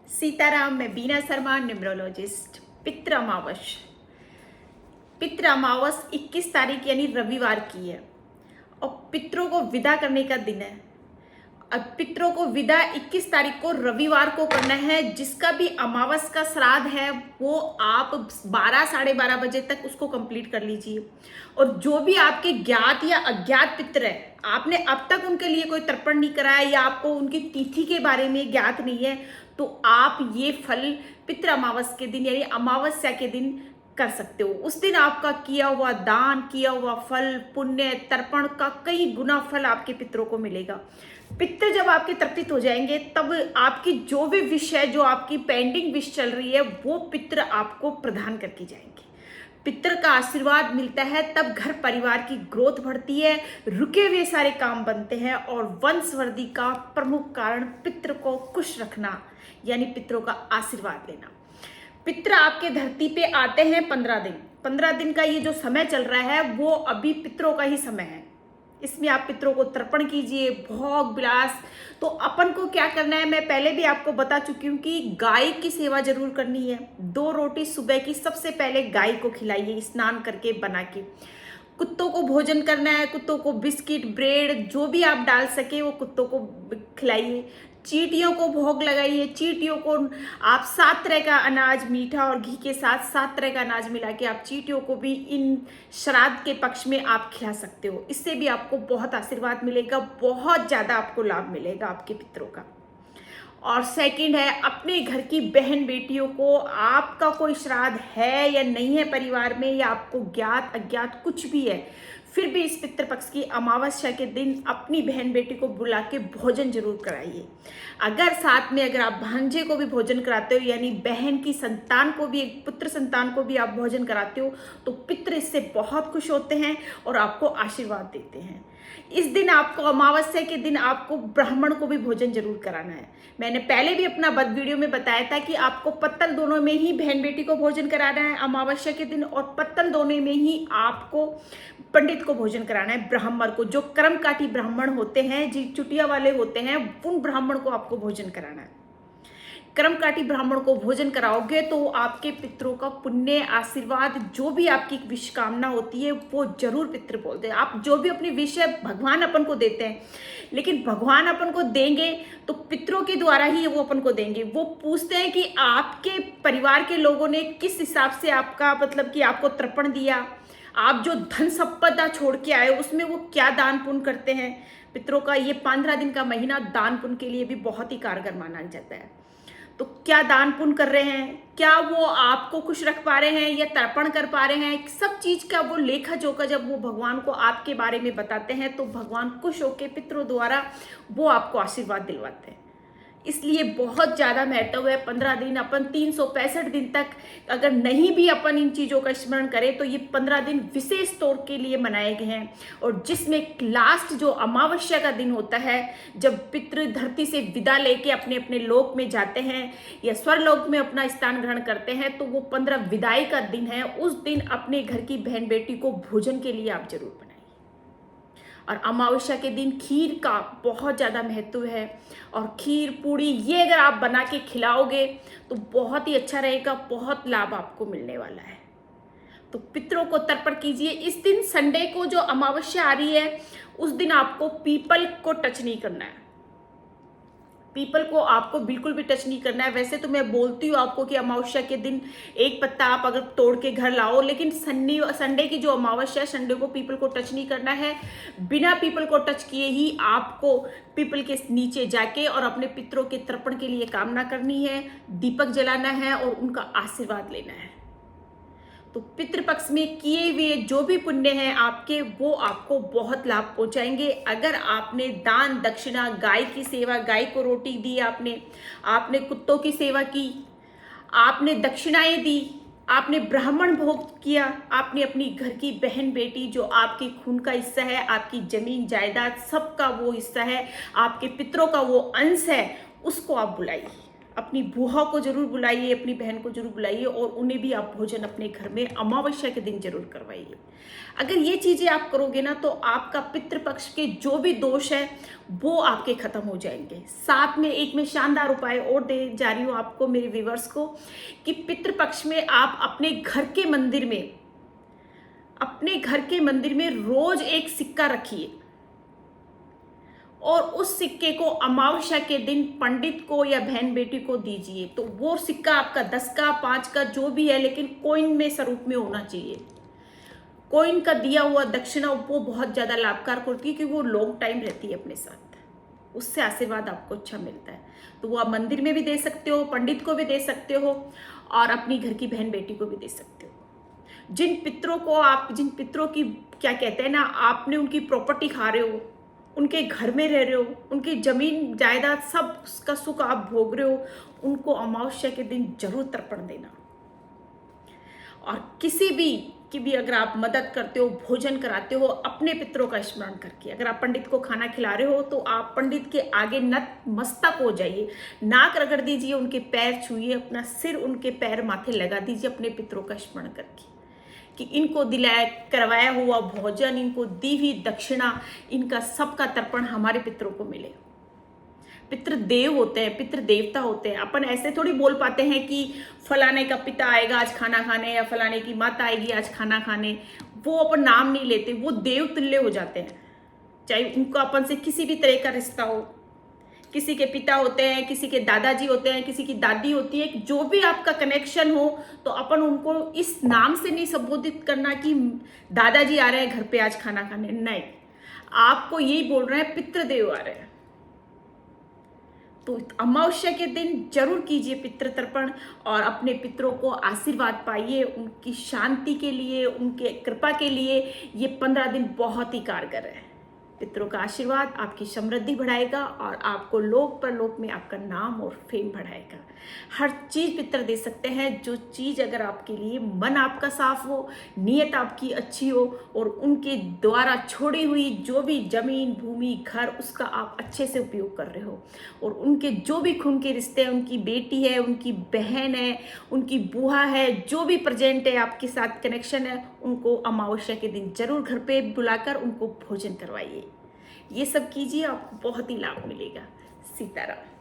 सीताराम, मैं बीना शर्मा, न्यूमरोलॉजिस्ट। पितृ अमावस। पितृ अमावस 21 तारीख यानी रविवार की है और पितरों को विदा करने का दिन है। अब पितरों को विदा 21 तारीख को रविवार को करना है। जिसका भी अमावस का श्राद्ध है वो आप 12 साढ़े 12 बजे तक उसको कंप्लीट कर लीजिए। और जो भी आपके ज्ञात या अज्ञात पितर है, आपने अब तक उनके लिए कोई तर्पण नहीं कराया या आपको उनकी तिथि के बारे में ज्ञात नहीं है, तो आप ये फल पितृ अमावस के दिन यानी अमावस्या के दिन कर सकते हो। उस दिन आपका किया हुआ दान, किया हुआ फल, पुण्य, तर्पण का कई गुना फल आपके पितरों को मिलेगा। पितर जब आपके तर्पित हो जाएंगे तब आपकी जो भी विश है, जो आपकी पेंडिंग विश चल रही है, वो पितर आपको प्रदान करके जाएंगे। पितर का आशीर्वाद मिलता है तब घर परिवार की ग्रोथ बढ़ती है, रुके हुए सारे काम बनते हैं और वंशवृद्धि का प्रमुख कारण पितर को खुश रखना यानी पितरों का आशीर्वाद लेना। पितर आपके धरती पे आते हैं 15 दिन का ये जो समय चल रहा है वो अभी पितरों का ही समय है। इसमें आप पितरों को तर्पण कीजिए, भोग विलास। तो अपन को क्या करना है, मैं पहले भी आपको बता चुकी हूँ कि गाय की सेवा जरूर करनी है। 2 रोटी सुबह की सबसे पहले गाय को खिलाइए, स्नान करके बना के। कुत्तों को भोजन करना है, कुत्तों को बिस्किट, ब्रेड जो भी आप डाल सके वो कुत्तों को खिलाइए। चींटियों को भोग लगाइए। चींटियों को आप 7 तरह का अनाज मीठा और घी के साथ 7 तरह का अनाज मिला के आप चींटियों को भी इन श्राद्ध के पक्ष में आप खिला सकते हो। इससे भी आपको बहुत आशीर्वाद मिलेगा, बहुत ज़्यादा आपको लाभ मिलेगा आपके पितरों का। और सेकंड है, अपने घर की बहन बेटियों को, आपका कोई श्राद्ध है या नहीं है परिवार में, या आपको ज्ञात अज्ञात कुछ भी है, फिर भी इस पितृपक्ष की अमावस्या के दिन अपनी बहन बेटी को बुला के भोजन जरूर कराइए। अगर साथ में अगर आप भांजे को भी भोजन कराते हो यानी बहन की संतान को भी, एक पुत्र संतान को भी आप भोजन कराते हो, तो पितृ इससे बहुत खुश होते हैं और आपको आशीर्वाद देते हैं। इस दिन आपको, अमावस्या के दिन आपको ब्राह्मण को भी भोजन जरूर कराना है। मैंने पहले भी अपना वीडियो में बताया था कि आपको पत्तल दोनों में ही बहन बेटी को भोजन कराना है अमावस्या के दिन, और पत्तल दोनों में ही आपको पंडित को भोजन कराना है, ब्राह्मण को। जो कर्मकाठी ब्राह्मण होते हैं, जो चुटिया वाले होते हैं, उन ब्राह्मण को आपको भोजन कराना है। कर्मकाठी ब्राह्मण को भोजन कराओगे तो आपके पितरों का पुण्य, आशीर्वाद, जो भी आपकी विश कामना होती है वो जरूर पितर बोलते हैं। आप जो भी अपनी विश है भगवान अपन को देते हैं, लेकिन भगवान अपन को देंगे तो पितरों के द्वारा ही वो अपन को देंगे। वो पूछते हैं कि आपके परिवार के लोगों ने किस हिसाब से आपका, मतलब कि आपको तर्पण दिया, आप जो धन संपदा छोड़ के आए उसमें वो क्या दान पुण्य करते हैं। पितरों का ये 15 दिन का महीना दान पुण्य के लिए भी बहुत ही कारगर माना जाता है। तो क्या दान पुण्य कर रहे हैं, क्या वो आपको खुश रख पा रहे हैं या तर्पण कर पा रहे हैं, सब चीज का वो लेखा जोखा जब वो भगवान को आपके बारे में बताते हैं तो भगवान खुश होकर पितरों द्वारा वो आपको आशीर्वाद दिलवाते हैं। इसलिए बहुत ज़्यादा महत्व है। 15 दिन, अपन 365 दिन तक अगर नहीं भी अपन इन चीज़ों का स्मरण करें तो ये 15 दिन विशेष तौर के लिए मनाए गए हैं। और जिसमें लास्ट जो अमावस्या का दिन होता है, जब पितृ धरती से विदा लेके अपने अपने लोक में जाते हैं या स्वरलोक में अपना स्थान ग्रहण करते हैं, तो वो 15 विदाई का दिन है। उस दिन अपने घर की बहन बेटी को भोजन के लिए आप जरूर बनाइए। और अमावस्या के दिन खीर का बहुत ज़्यादा महत्व है, और खीर पूड़ी ये अगर आप बना के खिलाओगे तो बहुत ही अच्छा रहेगा, बहुत लाभ आपको मिलने वाला है। तो पितरों को तर्पण कीजिए। इस दिन संडे को जो अमावस्या आ रही है उस दिन आपको पीपल को टच नहीं करना है। पीपल को आपको बिल्कुल भी टच नहीं करना है। वैसे तो मैं बोलती हूँ आपको कि अमावस्या के दिन एक पत्ता आप अगर तोड़ के घर लाओ, लेकिन संडे की जो अमावस्या है, संडे को पीपल को टच नहीं करना है। बिना पीपल को टच किए ही आपको पीपल के नीचे जाके और अपने पितरों के तर्पण के लिए कामना करनी है, दीपक जलाना है और उनका आशीर्वाद लेना है। तो पितृपक्ष में किए हुए जो भी पुण्य हैं आपके, वो आपको बहुत लाभ पहुंचाएंगे। अगर आपने दान दक्षिणा, गाय की सेवा, गाय को रोटी दी, आपने कुत्तों की सेवा की, आपने दक्षिणाएं दी, आपने ब्राह्मण भोग किया, आपने अपनी घर की बहन बेटी जो आपके खून का हिस्सा है, आपकी जमीन जायदाद सबका वो हिस्सा है, आपके पितरों का वो अंश है, उसको आप बुलाइए। अपनी बुआ को जरूर बुलाइए, अपनी बहन को जरूर बुलाइए और उन्हें भी आप भोजन अपने घर में अमावस्या के दिन जरूर करवाइए। अगर ये चीज़ें आप करोगे ना तो आपका पितृपक्ष के जो भी दोष है वो आपके खत्म हो जाएंगे। साथ में एक मैं शानदार उपाय और दे जा रही हूँ आपको, मेरे व्यूवर्स को, कि पितृपक्ष में आप अपने घर के मंदिर में रोज एक सिक्का रखिए और उस सिक्के को अमावस्या के दिन पंडित को या बहन बेटी को दीजिए। तो वो सिक्का आपका 10 का 5 का जो भी है, लेकिन कॉइन में स्वरूप में होना चाहिए। कॉइन का दिया हुआ दक्षिणा वो बहुत ज्यादा लाभकारक होती है क्योंकि वो लॉन्ग टाइम रहती है अपने साथ, उससे आशीर्वाद आपको अच्छा मिलता है। तो वो आप मंदिर में भी दे सकते हो, पंडित को भी दे सकते हो और अपनी घर की बहन बेटी को भी दे सकते हो। जिन पितरों की क्या कहते हैं ना, आपने उनकी प्रॉपर्टी खा रहे हो, उनके घर में रह रहे हो, उनकी जमीन जायदाद सब का सुख आप भोग रहे हो, उनको अमावस्या के दिन जरूर तर्पण देना। और किसी की भी अगर आप मदद करते हो, भोजन कराते हो, अपने पितरों का स्मरण करके, अगर आप पंडित को खाना खिला रहे हो तो आप पंडित के आगे नतमस्तक हो जाइए, नाक रगड़ दीजिए, उनके पैर छूइए, अपना सिर उनके पैर माथे लगा दीजिए अपने पितरों का स्मरण करके कि इनको करवाया हुआ भोजन, इनको दी हुई दक्षिणा, इनका सबका तर्पण हमारे पितरों को मिले। पितृदेव होते हैं, पितृ देवता होते हैं। अपन ऐसे थोड़ी बोल पाते हैं कि फलाने का पिता आएगा आज खाना खाने या फलाने की माता आएगी आज खाना खाने, वो अपन नाम नहीं लेते, वो देव तुल्य हो जाते हैं। चाहे उनको अपन से किसी भी तरह का रिश्ता हो, किसी के पिता होते हैं, किसी के दादाजी होते हैं, किसी की दादी होती है, जो भी आपका कनेक्शन हो, तो अपन उनको इस नाम से नहीं संबोधित करना कि दादाजी आ रहे हैं घर पे आज खाना खाने, नहीं, आपको यही बोल रहे हैं पितृदेव आ रहे हैं। तो अमावस्या के दिन जरूर कीजिए पितृ तर्पण और अपने पितरों को आशीर्वाद पाइए। उनकी शांति के लिए, उनके कृपा के लिए ये 15 दिन बहुत ही कारगर है। पितरों का आशीर्वाद आपकी समृद्धि बढ़ाएगा और आपको लोक परलोक में आपका नाम और फेम बढ़ाएगा। हर चीज पितर दे सकते हैं, जो चीज अगर आपके लिए मन आपका साफ हो, नीयत आपकी अच्छी हो और उनके द्वारा छोड़ी हुई जो भी जमीन भूमि घर उसका आप अच्छे से उपयोग कर रहे हो, और उनके जो भी खून के रिश्ते हैं, उनकी बेटी है, उनकी बहन है, उनकी बुआ है, जो भी प्रेजेंट है आपके साथ कनेक्शन है, उनको अमावस्या के दिन जरूर घर पे बुलाकर उनको भोजन करवाइए। ये सब कीजिए, आपको बहुत ही लाभ मिलेगा। सीताराम।